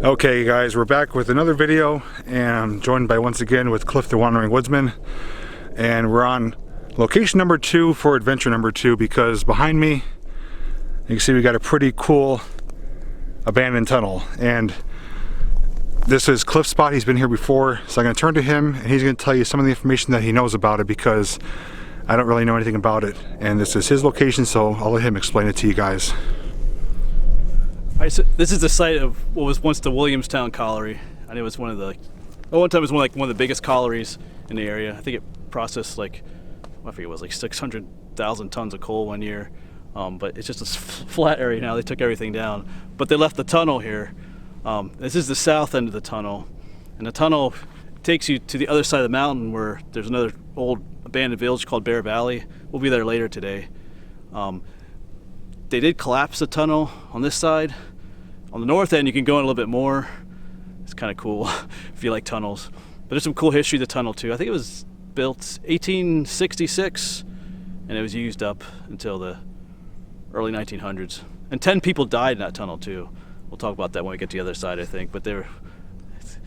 Okay guys, we're back with another video, and I'm joined by once again with Cliff the Wandering Woodsman, and we're on location number 2 for adventure number 2, because behind me you can see we got a pretty cool abandoned tunnel, and this is Cliff's spot. He's been here before, so I'm going to turn to him and he's going to tell you some of the information that he knows about it, because I don't really know anything about it, and this is his location, so I'll let him explain it to you guys. Alright, so this is the site of what was once the Williamstown colliery, and it was one of the, one time it was one of the biggest collieries in the area. I think it processed I forget, it was like 600,000 tons of coal one year, but it's just a flat area now. They took everything down, but they left the tunnel here. This is the south end of the tunnel, and the tunnel takes you to the other side of the mountain where there's another old abandoned village called Bear Valley. We'll be there later today. They did collapse the tunnel on this side. On the north end, you can go in a little bit more. It's kind of cool if you like tunnels. But there's some cool history of the tunnel too. I think it was built 1866, and it was used up until the early 1900s. And 10 people died in that tunnel too. We'll talk about that when we get to the other side, I think. But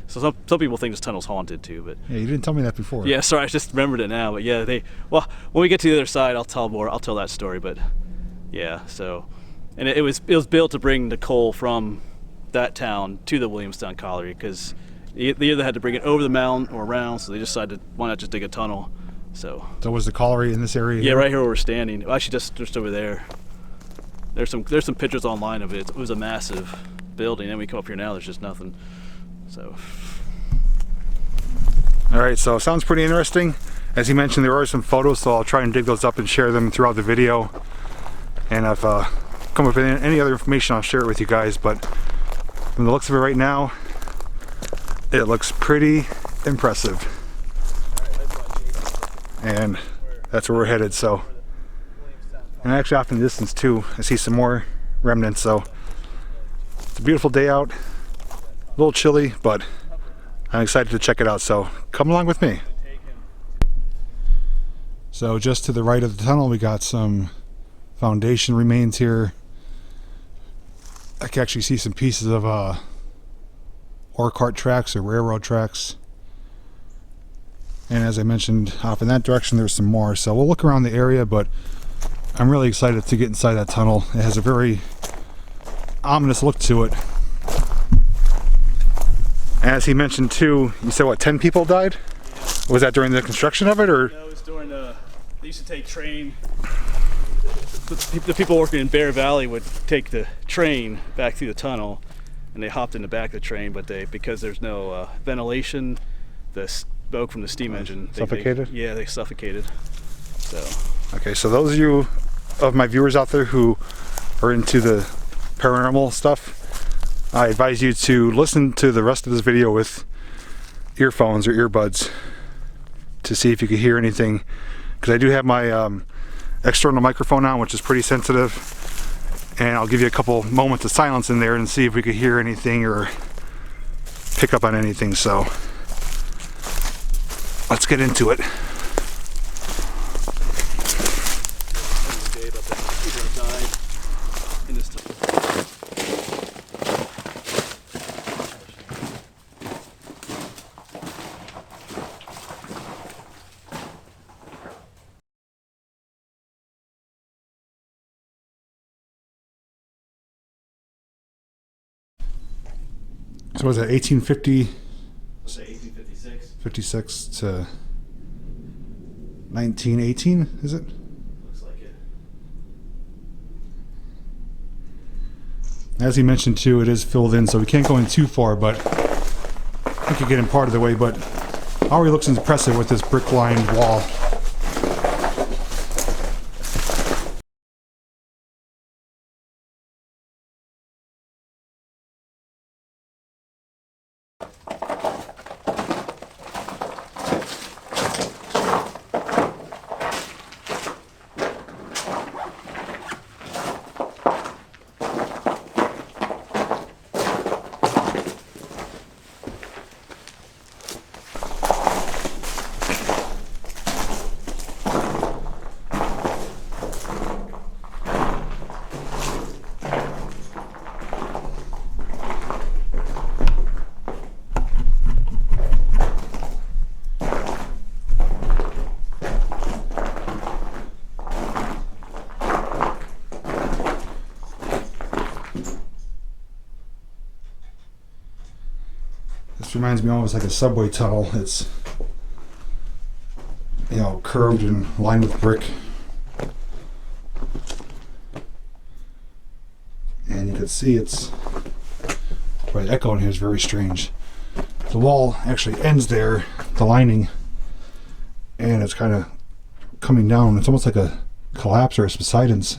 so some people think this tunnel's haunted too. But yeah, you didn't tell me that before. Yeah, sorry, I just remembered it now. But yeah, well, when we get to the other side, I'll tell that story. But yeah, so, and it was built to bring the coal from that town to the Williamstown colliery, because they either had to bring it over the mountain or around, so they decided why not just dig a tunnel. So was the colliery in this area? Yeah, right here where we're standing. Well, actually, just over there. There's some pictures online of it. It was a massive building, and we come up here now, there's just nothing. So. All right, so it sounds pretty interesting. As you mentioned, there are some photos, so I'll try and dig those up and share them throughout the video. And if come up with any other information, I'll share it with you guys. But from the looks of it right now, it looks pretty impressive. And that's where we're headed. So, and actually off in the distance too, I see some more remnants. So it's a beautiful day out, a little chilly, but I'm excited to check it out. So come along with me. So just to the right of the tunnel, we got some foundation remains here. I can actually see some pieces of ore cart tracks or railroad tracks. And as I mentioned, off in that direction there's some more. So we'll look around the area, but I'm really excited to get inside that tunnel. It has a very ominous look to it. As he mentioned too, you said what, 10 people died? Yeah. Was that during the construction of it, or? No, it was during they used to take train. The people working in Bear Valley would take the train back through the tunnel, and they hopped in the back of the train, but because there's no ventilation, the smoke from the steam engine suffocated? They suffocated. So. Okay, so those of you of my viewers out there who are into the paranormal stuff, I advise you to listen to the rest of this video with earphones or earbuds to see if you can hear anything, because I do have my external microphone on, which is pretty sensitive, and I'll give you a couple moments of silence in there and see if we could hear anything or pick up on anything. So let's get into it. So was that 1850? Let's say 1856. 56 to 1918, is it? Looks like it. As he mentioned too, it is filled in, so we can't go in too far, but we could get in part of the way, but already looks impressive with this brick-lined wall. reminds me almost like a subway tunnel. It's, you know, curved and lined with brick. And you can see it's, the echo in here is very strange. The wall actually ends there, the lining, and it's kind of coming down. It's almost like a collapse or a subsidence.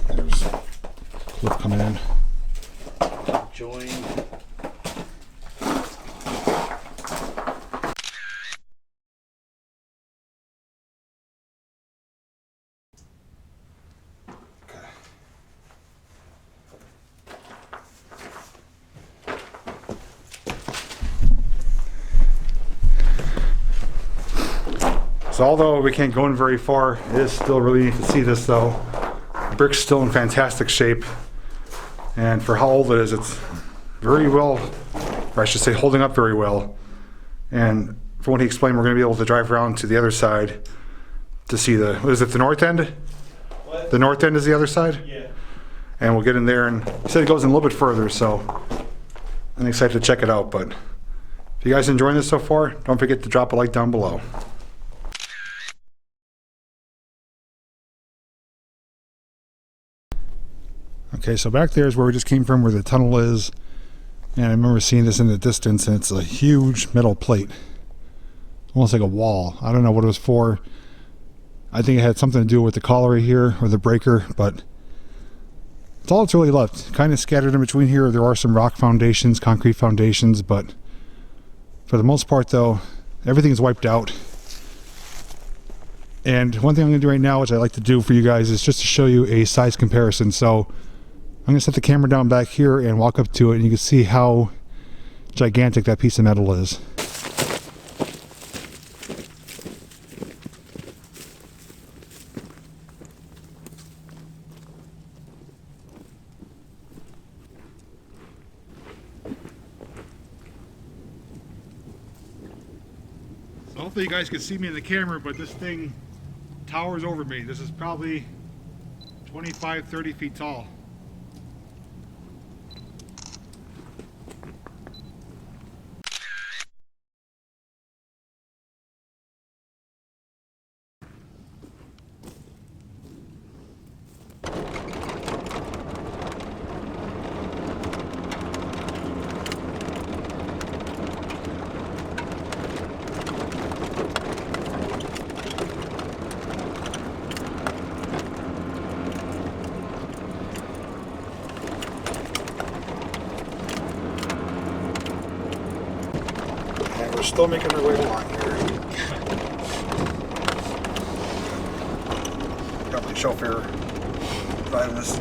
There's clip coming in. Join. So although we can't go in very far, it is still really neat to see this though. The brick's still in fantastic shape. And for how old it is, it's very well, or I should say holding up very well. And from what he explained, we're going to be able to drive around to the other side to see the, what is it, the north end? What? The north end is the other side? Yeah. And we'll get in there, and he said it goes in a little bit further, so I'm excited to check it out. But if you guys enjoying this so far, don't forget to drop a like down below. Okay, so back there is where we just came from, where the tunnel is. And I remember seeing this in the distance, and it's a huge metal plate. Almost like a wall. I don't know what it was for. I think it had something to do with the colliery here, or the breaker, but it's all that's really left. Kind of scattered in between here. There are some rock foundations, concrete foundations, but for the most part though, everything is wiped out. And one thing I'm going to do right now, which I like to do for you guys, is just to show you a size comparison. So I'm going to set the camera down back here and walk up to it, and you can see how gigantic that piece of metal is. So hopefully you guys can see me in the camera, but this thing towers over me. This is probably 25, 30 feet tall. And we're still making our way along here. Got my chauffeur driving this.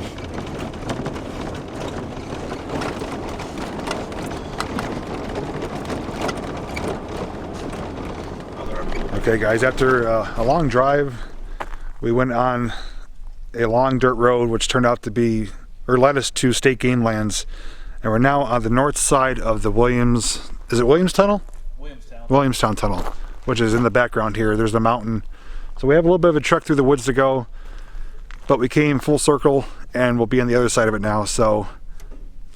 Okay guys, after a long drive, we went on a long dirt road which turned out to be, or led us to state game lands, and we're now on the north side of the is it Williams Tunnel? Williamstown Tunnel, which is in the background here. There's the mountain. So we have a little bit of a trek through the woods to go, but we came full circle and we'll be on the other side of it now, so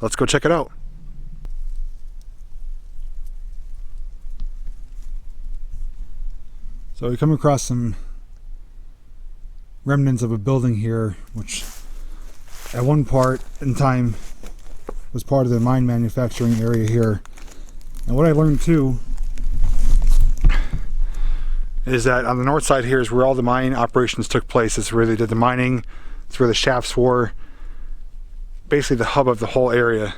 let's go check it out. So we come across some remnants of a building here, which at one part in time was part of the mine manufacturing area here. And what I learned too is that on the north side here is where all the mine operations took place. It's where they did the mining. It's where the shafts were. Basically the hub of the whole area.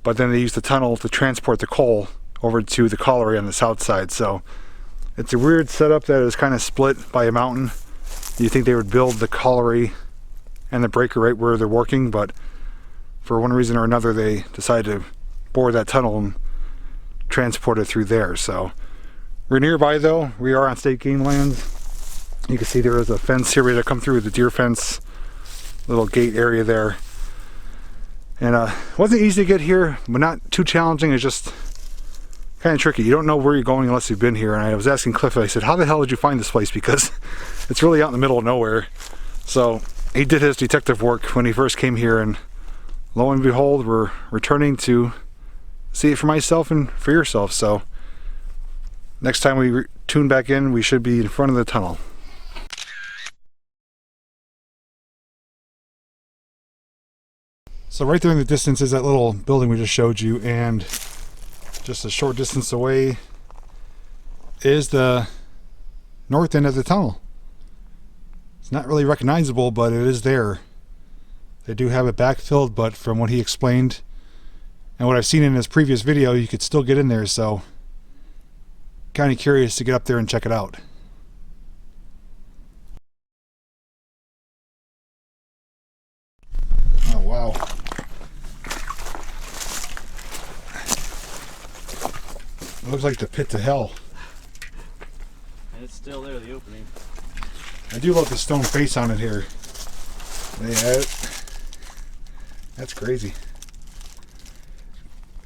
But then they used the tunnel to transport the coal over to the colliery on the south side. So it's a weird setup that is kind of split by a mountain. You think they would build the colliery and the breaker right where they're working, but for one reason or another they decided to bore that tunnel and transport it through there. So we're nearby though. We are on state game lands. You can see there is a fence here ready to come through, the deer fence, little gate area there. And it wasn't easy to get here, but not too challenging. It's just kind of tricky. You don't know where you're going unless you've been here. And I was asking Cliff, I said, how the hell did you find this place? Because it's really out in the middle of nowhere. So he did his detective work when he first came here, and lo and behold, we're returning to see it for myself and for yourself. So next time we tune back in, we should be in front of the tunnel. So right there in the distance is that little building we just showed you, and just a short distance away is the north end of the tunnel. It's not really recognizable, but it is there. They do have it backfilled, but from what he explained and what I've seen in his previous video, you could still get in there, so kind of curious to get up there and check it out. Oh wow. It looks like the pit to hell. And it's still there, the opening. I do love the stone face on it here. Yeah, that's crazy.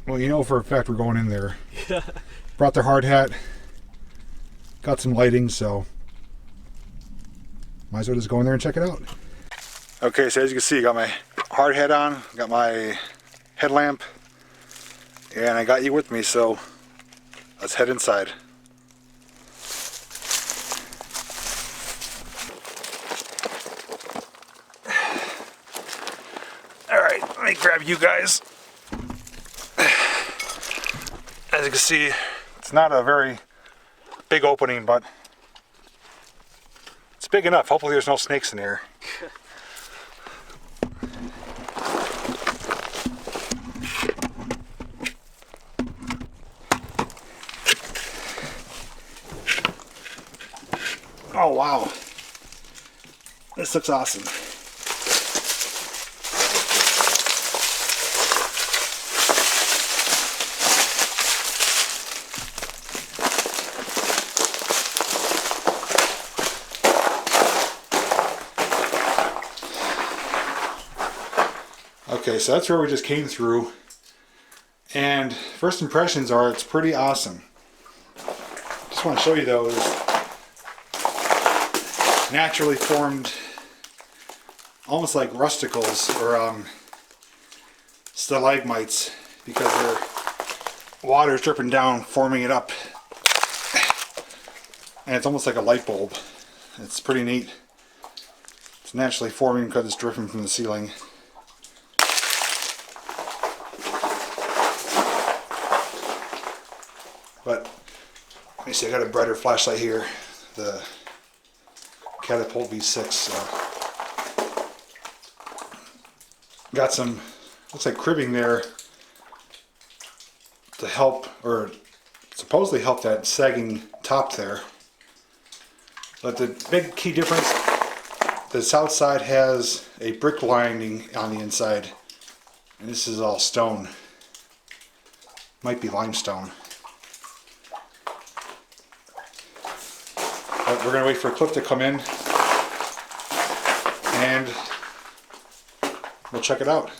Well, you know for a fact we're going in there. Yeah. Brought the hard hat. Got some lighting, so might as well just go in there and check it out. Okay, so as you can see, I got my hard hat on, got my headlamp, and I got you with me, so let's head inside. Alright, let me grab you guys. As you can see, it's not a very big opening, but it's big enough. Hopefully there's no snakes in here. Oh wow, this looks awesome. Okay, so that's where we just came through, and first impressions are it's pretty awesome. Just want to show you those naturally formed, almost like rusticles or stalagmites, because their water is dripping down, forming it up, and it's almost like a light bulb. It's pretty neat. It's naturally forming because it's dripping from the ceiling. But let me see, I got a brighter flashlight here, the Catapult V6. So got some, looks like cribbing there to help, or supposedly help that sagging top there. But the big key difference, the south side has a brick lining on the inside, and this is all stone. Might be limestone. But we're going to wait for Cliff to come in, and we'll check it out.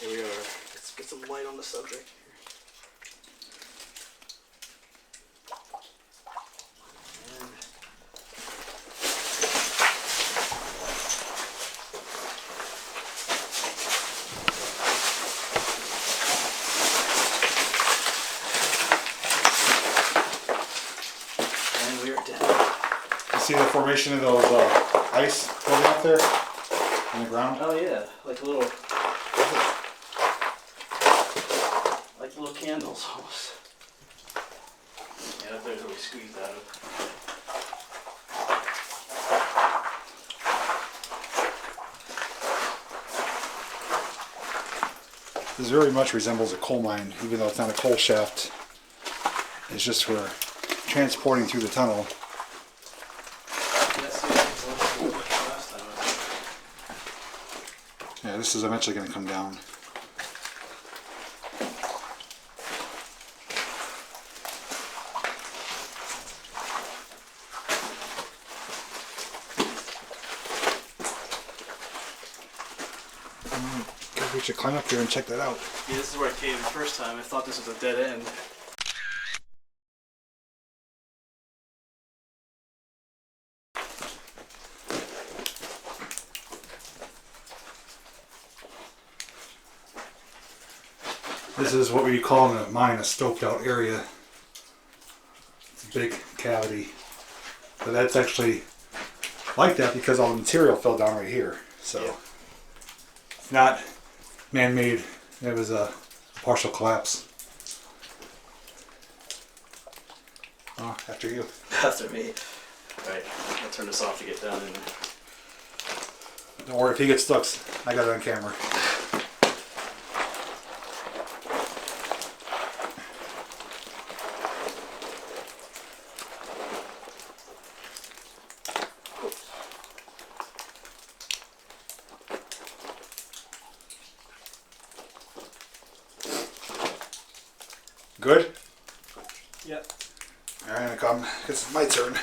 Here we are. Let's get some light on the subject. See the formation of those ice building up there on the ground? Oh yeah, like little candles almost. Yeah, there's what we squeezed out of. This very much resembles a coal mine, even though it's not a coal shaft. It's just for transporting through the tunnel. Yeah, this is eventually going to come down. we should climb up here and check that out. Yeah, this is where I came the first time. I thought this was a dead end. This is what we call in the mine a stoked out area. It's a big cavity. But that's actually like that because all the material fell down right here. So yeah. It's not man-made. It was a partial collapse. Oh, after you. After me. Alright, I'll turn this off to get down in there. Don't worry, if he gets stuck, I got it on camera. Good? Yep. Alright, come. It's my turn.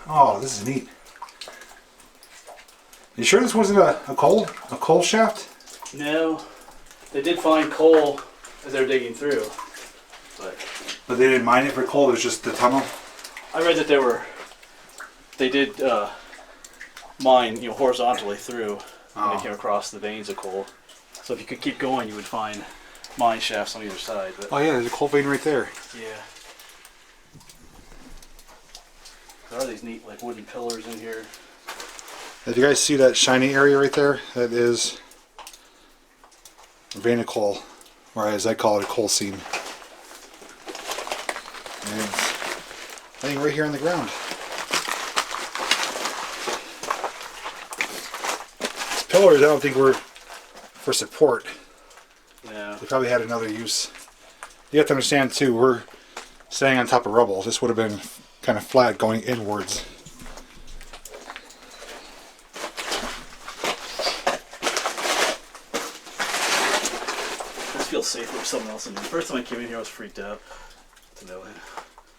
Oh, this is neat. You sure this wasn't a coal shaft? No, they did find coal as they were digging through, But they didn't mine it for coal. It was just the tunnel. I read that they did mine, horizontally through, and they came across the veins of coal. So if you could keep going, you would find mine shafts on either side. But Oh yeah, there's a coal vein right there. yeah. There are these neat wooden pillars in here. Did you guys see that shiny area right there? That is a vein of coal, or as I call it, a coal seam. And it's laying right here on the ground. These pillars, I don't think were for support. Yeah. They probably had another use. You have to understand too, we're staying on top of rubble. This would have been kind of flat going inwards. This feels safer with someone else in here. The first time I came in here, I was freaked out to know it.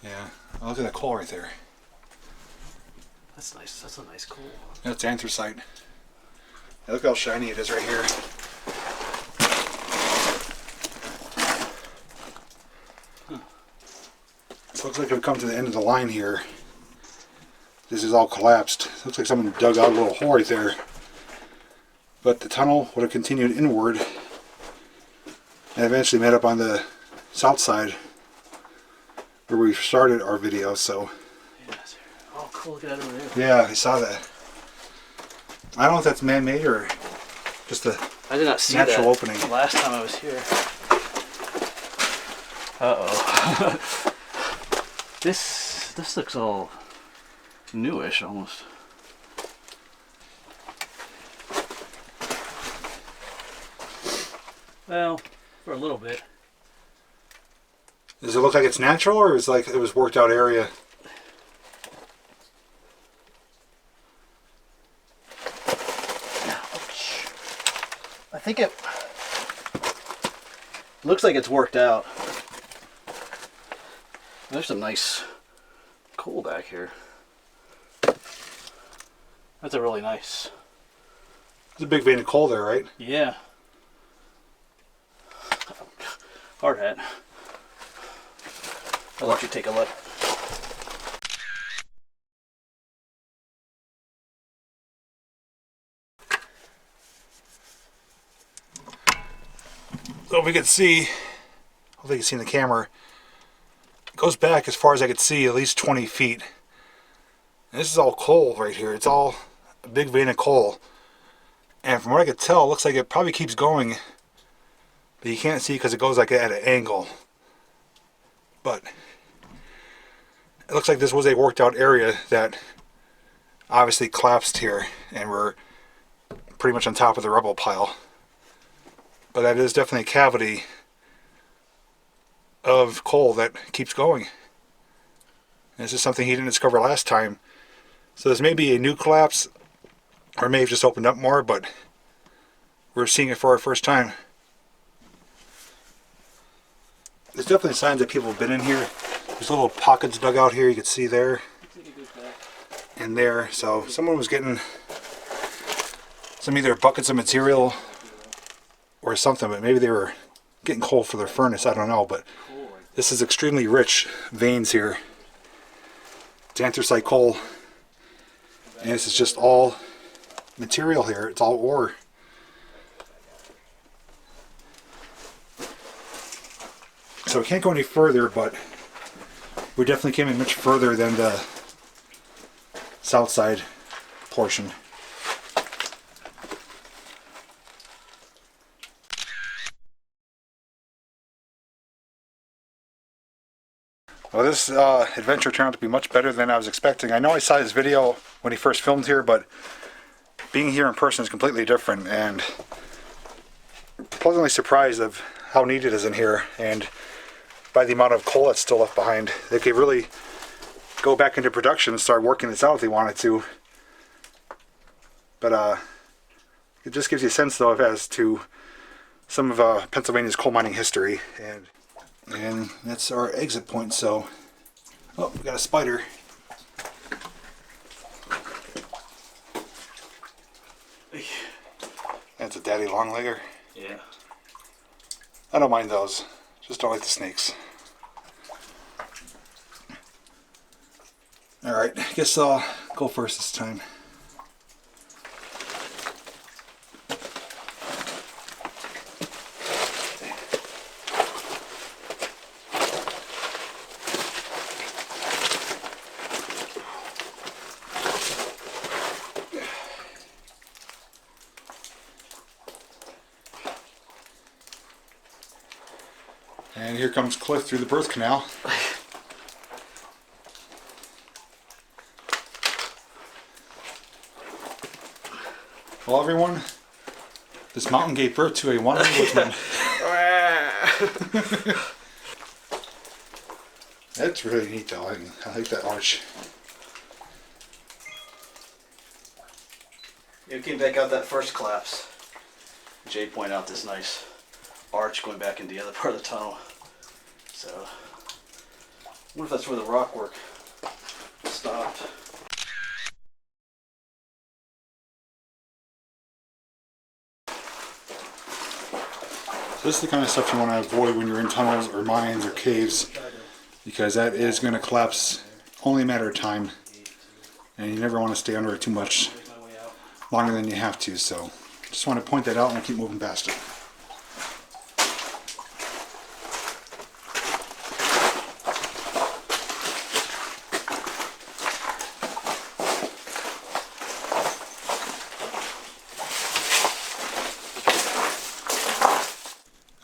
Yeah. Oh, look at that coal right there. That's nice. That's a nice coal. That's anthracite. Yeah, look how shiny it is right here. It looks like we've come to the end of the line here. This is all collapsed. Looks like someone dug out a little hole right there. But the tunnel would have continued inward and eventually met up on the south side where we started our video. So Yes. Oh, cool. Look at that over there. yeah, I saw that. I don't know if that's man-made or just a I did not see natural that opening. the last time I was here. Uh-oh. This looks all newish almost. Well, for a little bit. Does it look like it's natural, or is it like it was worked out area? Ouch. I think it looks like it's worked out. There's some nice coal back here. That's a really nice. There's a big vein of coal there, right? Yeah. Hard hat. I'll let you take a look. So if we could see, hopefully you can see in the camera, it goes back as far as I could see, at least 20 feet. And this is all coal right here. It's all a big vein of coal. And from what I could tell, it looks like it probably keeps going. But you can't see because it goes like at an angle. But it looks like this was a worked out area that obviously collapsed here. And we're pretty much on top of the rubble pile. But that is definitely a cavity of coal that keeps going. And this is something he didn't discover last time. So this may be a new collapse, or may have just opened up more, but we're seeing it for our first time. There's definitely signs that people have been in here. There's little pockets dug out here, you can see there and there. So someone was getting some either buckets of material or something, but maybe they were getting coal for their furnace, I don't know. But this is extremely rich veins here. It's anthracite coal, and this is just all material here. It's all ore. So we can't go any further, but we definitely came in much further than the south side portion. Well, this adventure turned out to be much better than I was expecting. I know I saw his video when he first filmed here, but being here in person is completely different, and pleasantly surprised of how neat it is in here, and by the amount of coal that's still left behind. They could really go back into production and start working this out if they wanted to. But it just gives you a sense, though, as to some of Pennsylvania's coal mining history. And that's our exit point. So, oh, we got a spider. That's a daddy longlegger. Yeah. I don't mind those. Just don't like the snakes. Alright, I guess I'll go first this time. And here comes Cliff through the birth canal. Well, everyone, this mountain gave birth to a wandering woodsman. That's really neat, though. I like that arch. Yeah, we came back out that first collapse. Jay pointed out this nice arch going back into the other part of the tunnel. So, I wonder if that's where the rock work stopped. This is the kind of stuff you want to avoid when you're in tunnels or mines or caves, because that is going to collapse only a matter of time, and you never want to stay under it too much longer than you have to. So just want to point that out and keep moving past it.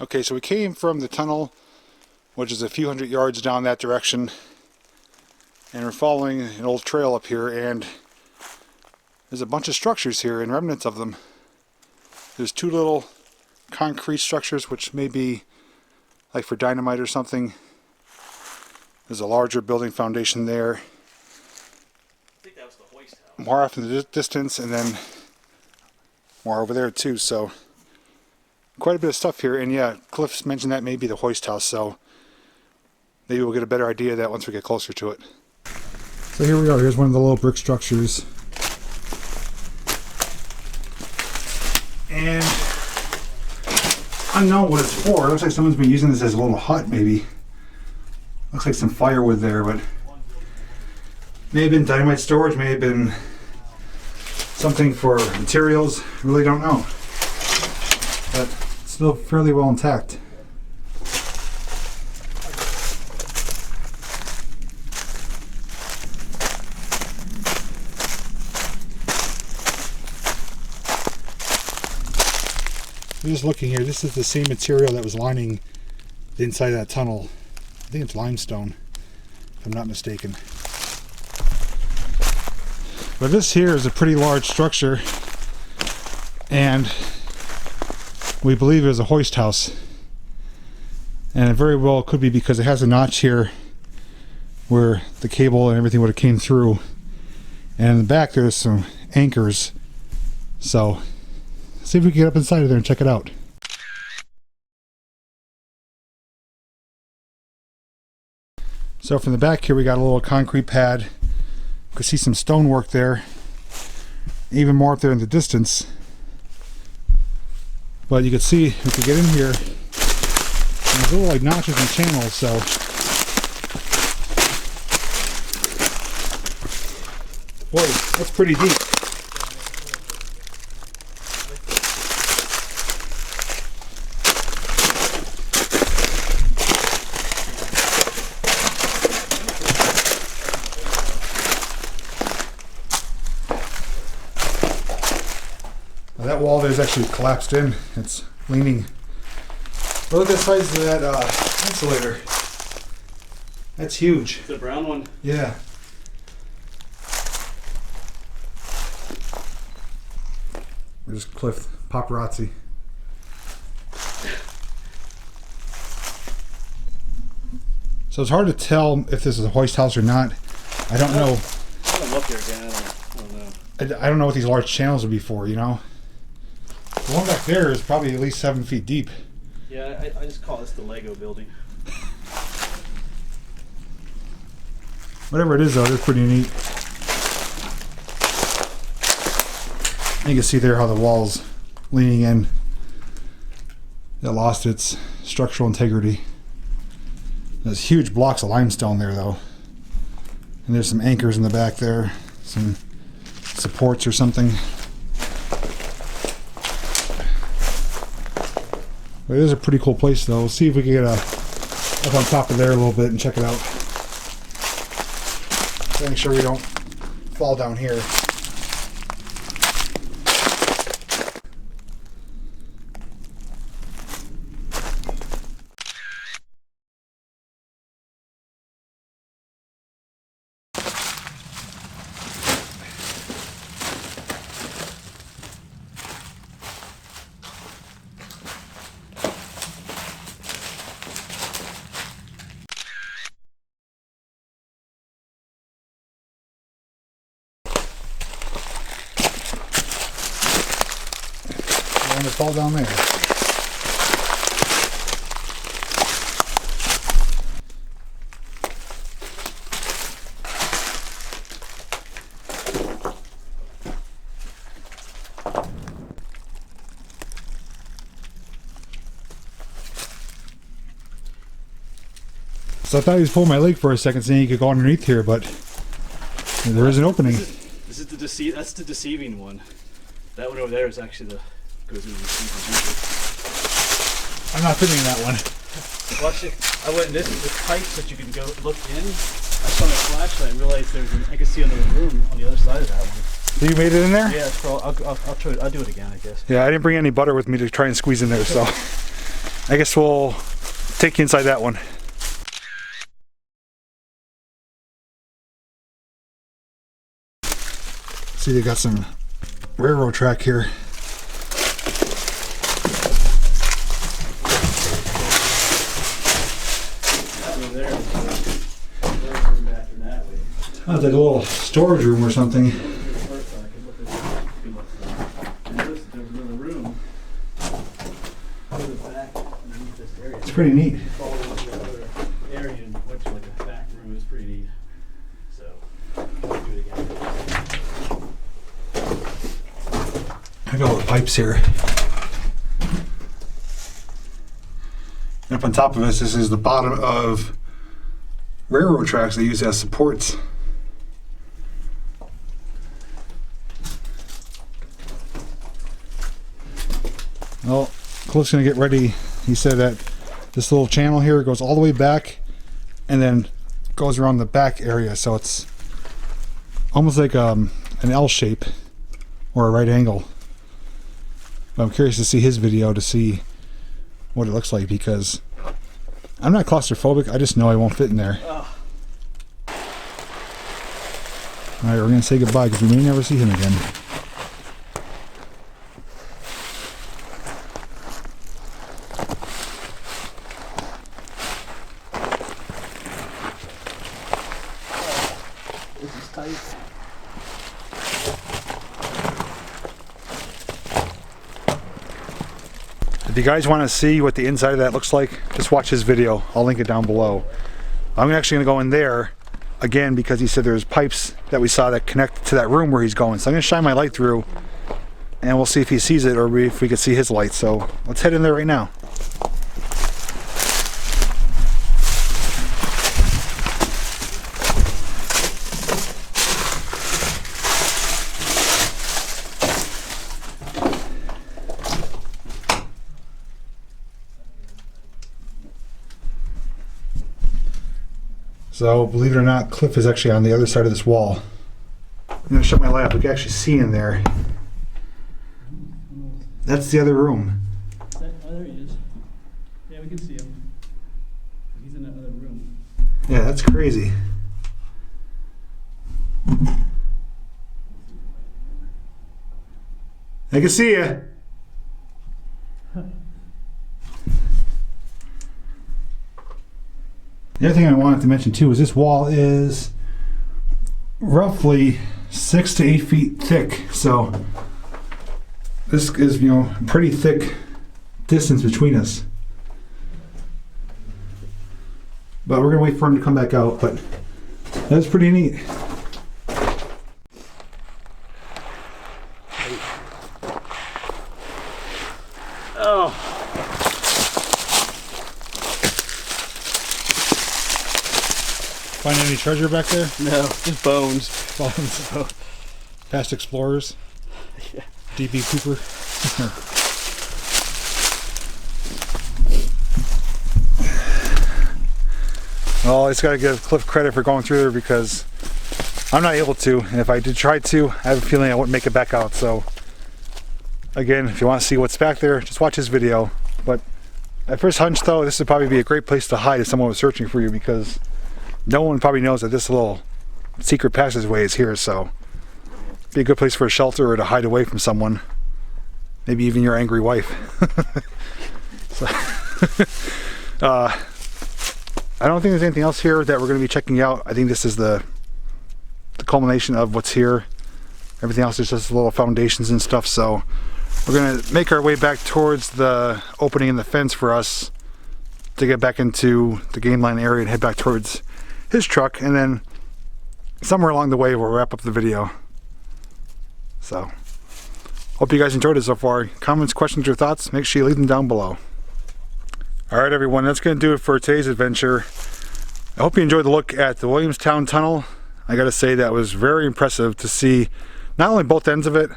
Okay, so we came from the tunnel, which is a few hundred yards down that direction, and we're following an old trail up here, and there's a bunch of structures here and remnants of them. There's two little concrete structures, which may be like for dynamite or something. There's a larger building foundation there. I think that was the Hoist House. More off in the distance, and then more over there too. So quite a bit of stuff here, and yeah, Cliff's mentioned that may be the Hoist House, so maybe we'll get a better idea of that once we get closer to it. So here we are. Here's one of the little brick structures. And I don't know what it's for. It looks like someone's been using this as a little hut, maybe. Looks like some firewood there, but may have been dynamite storage, may have been something for materials. Really don't know. But it's still fairly well intact. I'm just looking here. This is the same material that was lining the inside of that tunnel. I think it's limestone, if I'm not mistaken. But this here is a pretty large structure, and we believe it was a hoist house. And it very well could be because it has a notch here where the cable and everything would have came through. And in the back there's some anchors. So see if we can get up inside of there and check it out. So from the back here we got a little concrete pad. You can see some stonework there. Even more up there in the distance. But you can see we could get in here. And there's little like notches and channels, so boy, that's pretty deep. Now that wall there is actually collapsed in. It's leaning. Look at the size of that insulator. That's huge. The brown one? Yeah. There's Cliff Paparazzi. So it's hard to tell if this is a Hoist House or not. I don't know. I haven't looked there again. I don't know. I don't know what these large channels would be for, you know? The one back there is probably at least 7 feet deep. Yeah, I just call this the Lego building. Whatever it is though, it's pretty neat. You can see there how the wall's leaning in. It lost its structural integrity. There's huge blocks of limestone there though. And there's some anchors in the back there. Some supports or something. But it is a pretty cool place though. We'll see if we can get up on top of there a little bit and check it out. Make sure we don't fall down here. To fall down there. So I thought he was pulling my leg for a second, saying he could go underneath here, but there is an opening. This is the that's the deceiving one. That one over there is actually the goes in the I'm not fitting in that one. Watch it. I went in this pipes that you can go look in. I saw my flashlight and realized I could see another room on the other side of that one. So you made it in there? Yeah, I'll try it. I'll do it again, I guess. Yeah, I didn't bring any butter with me to try and squeeze in there, so I guess we'll take you inside that one. See, they got some railroad track here. Oh, it's like a little storage room or something. It's pretty neat. I got all the pipes here. And up on top of us, this is the bottom of railroad tracks they use as supports. Well, Cliff's gonna get ready. He said that this little channel here goes all the way back and then goes around the back area, so it's almost like an L shape or a right angle. But I'm curious to see his video to see what it looks like, because I'm not claustrophobic, I just know I won't fit in there. Alright, we're gonna say goodbye because we may never see him again. This is tight. If you guys want to see what the inside of that looks like, just watch his video. I'll link it down below. I'm actually going to go in there again because he said there's pipes that we saw that connect to that room where he's going. So I'm going to shine my light through and we'll see if he sees it or if we can see his light. So let's head in there right now. So, believe it or not, Cliff is actually on the other side of this wall. I'm going to shut my light up. We can actually see in there. That's the other room. Oh, there he is. Yeah, we can see him. He's in that other room. Yeah, that's crazy. I can see you. The other thing I wanted to mention too is this wall is roughly 6 to 8 feet thick. So this is, you know, a pretty thick distance between us. But we're gonna wait for him to come back out, but that's pretty neat. Oh. Find any treasure back there? No, just bones. Bones. Past explorers? Yeah. D.B. Cooper? Well, I just gotta give Cliff credit for going through there because I'm not able to, and if I did try to, I have a feeling I wouldn't make it back out. So again, if you want to see what's back there, just watch this video. But at first hunch though, this would probably be a great place to hide if someone was searching for you because no one probably knows that this little secret passageway is here, so it'd be a good place for a shelter or to hide away from someone. Maybe even your angry wife. So, I don't think there's anything else here that we're going to be checking out. I think this is the culmination of what's here. Everything else is just little foundations and stuff, so we're going to make our way back towards the opening in the fence for us to get back into the game line area and head back towards his truck, and then somewhere along the way we'll wrap up the video. So hope you guys enjoyed it so far. Comments, questions, or thoughts, make sure you leave them down below. Alright everyone, that's going to do it for today's adventure. I hope you enjoyed the look at the Williamstown tunnel. I gotta say that was very impressive to see not only both ends of it,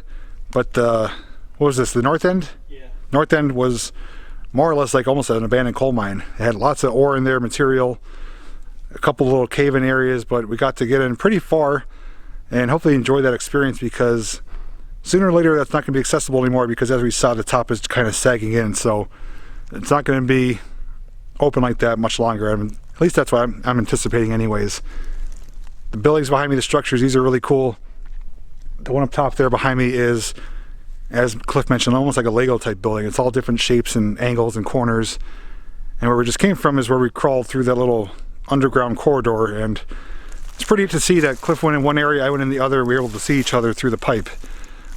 but what was this, the north end? Yeah. North end was more or less like almost an abandoned coal mine. It had lots of ore in there, material, a couple little cave-in areas, but we got to get in pretty far and hopefully enjoy that experience because sooner or later that's not going to be accessible anymore because as we saw, the top is kind of sagging in, so it's not going to be open like that much longer. I mean, at least that's what I'm anticipating anyways. The buildings behind me, the structures, these are really cool. The one up top there behind me is, as Cliff mentioned, almost like a Lego type building. It's all different shapes and angles and corners. And where we just came from is where we crawled through that little underground corridor, and it's pretty neat to see that Cliff went in one area, I went in the other, we were able to see each other through the pipe.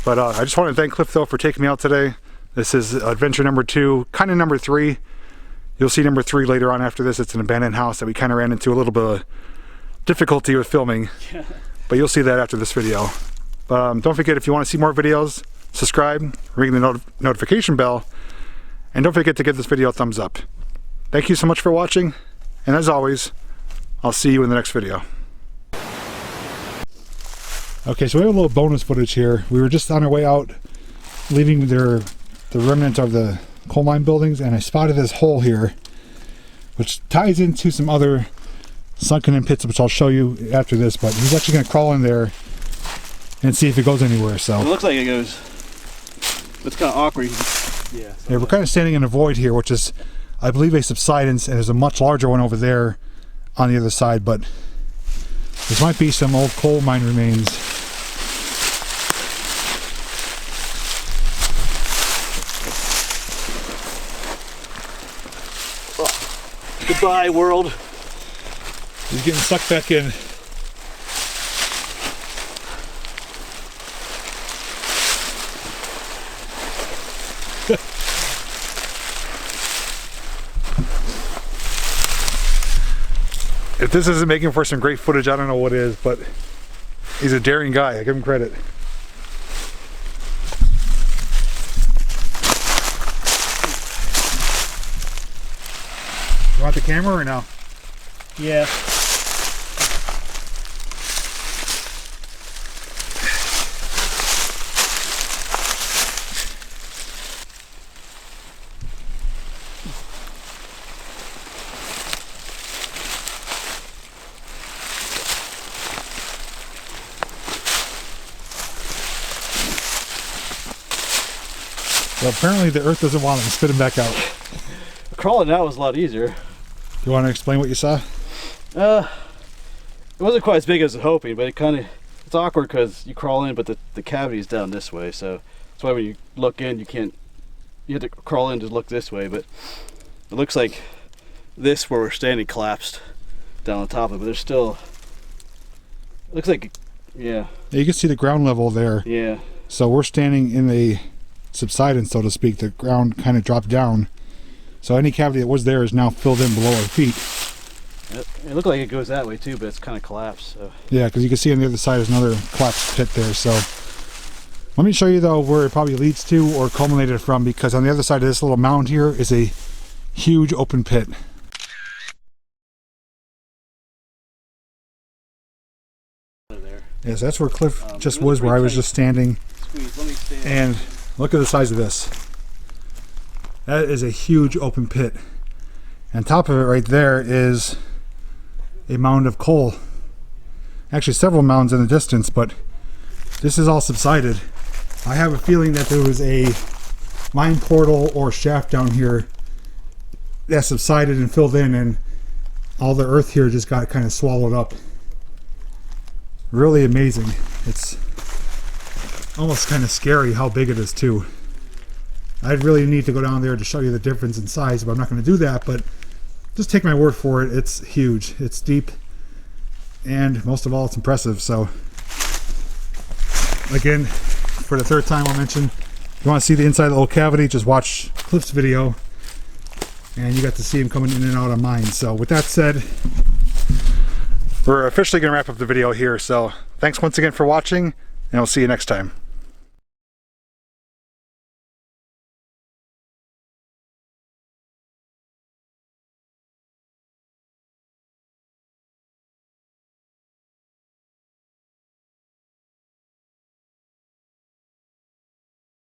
But I just want to thank Cliff though for taking me out today. This is adventure number 2, kind of number 3. You'll see number 3 later on after this. It's an abandoned house that we kind of ran into a little bit of difficulty with filming, but you'll see that after this video. Don't forget, if you want to see more videos, subscribe, ring the notification bell, and don't forget to give this video a thumbs up. Thank you so much for watching, and as always, I'll see you in the next video. Okay, so we have a little bonus footage here. We were just on our way out, leaving the remnant of the coal mine buildings, and I spotted this hole here, which ties into some other sunken in pits, which I'll show you after this, but he's actually going to crawl in there and see if it goes anywhere. So it looks like it goes, but it's kind of awkward. Yeah, we're kind of standing in a void here, which is, I believe, a subsidence, and there's a much larger one over there on the other side, but this might be some old coal mine remains. Goodbye, world. He's getting sucked back in. If this isn't making for some great footage, I don't know what is, but he's a daring guy. I give him credit. You want the camera or no? Yeah. Well, apparently the earth doesn't want him. Spit him back out. Crawling out was a lot easier. You want to explain what you saw? It wasn't quite as big as I was hoping, but it's awkward because you crawl in, but the cavity is down this way, so that's why when you look in, you have to crawl in to look this way, but it looks like this where we're standing collapsed down on top of it, but there's still, it looks like, yeah. You can see the ground level there. Yeah. So we're standing in a subsidence, so to speak. The ground kind of dropped down. So any cavity that was there is now filled in below our feet. It looked like it goes that way too, but it's kind of collapsed. So. Yeah, because you can see on the other side is another collapsed pit there. So let me show you though where it probably leads to or culminated from, because on the other side of this little mound here is a huge open pit. Yes, that's where Cliff just was, where I was just standing. And look at the size of this. That is a huge open pit. On top of it right there is a mound of coal. Actually several mounds in the distance, but this is all subsided. I have a feeling that there was a mine portal or shaft down here that subsided and filled in, and all the earth here just got kind of swallowed up. Really amazing. It's almost kind of scary how big it is too. I'd really need to go down there to show you the difference in size, but I'm not going to do that. But just take my word for it, it's huge, it's deep, and most of all, it's impressive. So again, for the third time I'll mention, if you want to see the inside of the old cavity, just watch Cliff's video, and you got to see him coming in and out of mine. So with that said, we're officially going to wrap up the video here. So thanks once again for watching, and I'll see you next time.